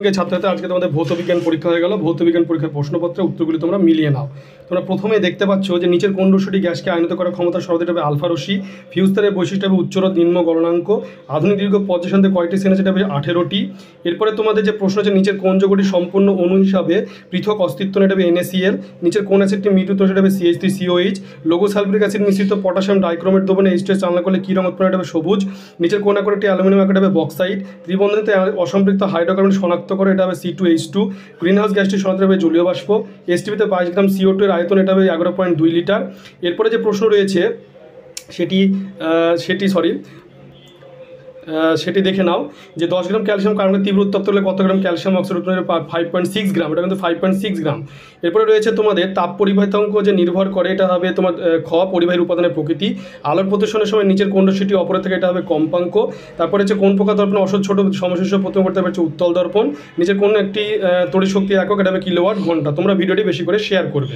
ছাত্রছাত্রী আজকে তোমাদের ভৌত বিজ্ঞান পরীক্ষা হয়ে গেল। ভৌত বিজ্ঞান পরীক্ষার প্রশ্নপত্রের উত্তরগুলি তোমরা মিলিয়ে নাও। তোমরা প্রথমে দেখতে পাচ্ছ যে নিচের কোন রশ্মিটি গ্যাসকে আয়নিত করার ক্ষমতা সর্বাধিক হবে আলফা রশ্মি। ফিউজ তারের বৈশিষ্ট্য হবে উচ্চরোধ নিম্ন গলনাঙ্ক। আধুনিক দীর্ঘ পর্যায়সান্তে কয়টি সেনা, সেটা হবে 18টি। এরপরে তোমাদের যে প্রশ্ন আছে নিচের কোন যৌগটি সম্পূর্ণ অণু হিসাবে পৃথক অস্তিত্ব নেই, এটা হবে NaCl। নিচের কোন অ্যাসিডটি মৃদুত, সেটা হবে CH3COH। লঘু সালফিউরিক অ্যাসিড মিশ্রিত পটাশিয়াম ডাইক্রোমেট দ্রবণে H2S চালনা করলে কী রঙ উৎপন্ন, এটা হবে সবুজ। নিচের কোন আকরটি অ্যালুমিনিয়াম আকর, হবে বক্সাইড। ত্রিবন্ধনীতে অসম্পৃক্ত হাইড্রোকার্বন শনাক্ত করে, এটা হবে C2H2। গ্রিনহাউস গ্যাসটি শনাক্ত হবে জলীয় বাষ্প। এসটিপিতে 22 গ্রাম CO2 এর আয়তন, এটা হবে 11.2 লিটার। এরপরে যে প্রশ্ন রয়েছে সেটি দেখে নাও যে 10 গ্রাম ক্যালসিয়াম কার্বনের তীব্র উত্তপ্ত হলে কত গ্রাম ক্যালসিয়াম অক্সাইড উৎপন্ন হবে, 5.6 গ্রাম। এটা কিন্তু 5.6 গ্রাম। এরপরে রয়েছে তোমাদের তাপ পরিবাহিতাঙ্ক যে নির্ভর করে, এটা হবে তোমার পরিবাহীর উপাদানের প্রকৃতি। আলোর প্রদর্শনের সময় নিচের কোন রশ্মিটি অপরের থেকে, এটা হবে কম্পাঙ্ক। তারপরে হচ্ছে কোন প্রকার দর্পণ অসৎ ছোট সমশীর্ষ প্রথম করতে হবে, হচ্ছে উত্তল দর্পণ। নিচের কোন একটি তড়িৎ শক্তি একক, এটা হবে কিলোওয়াট ঘন্টা। তোমরা ভিডিওটি বেশি করে শেয়ার করবে।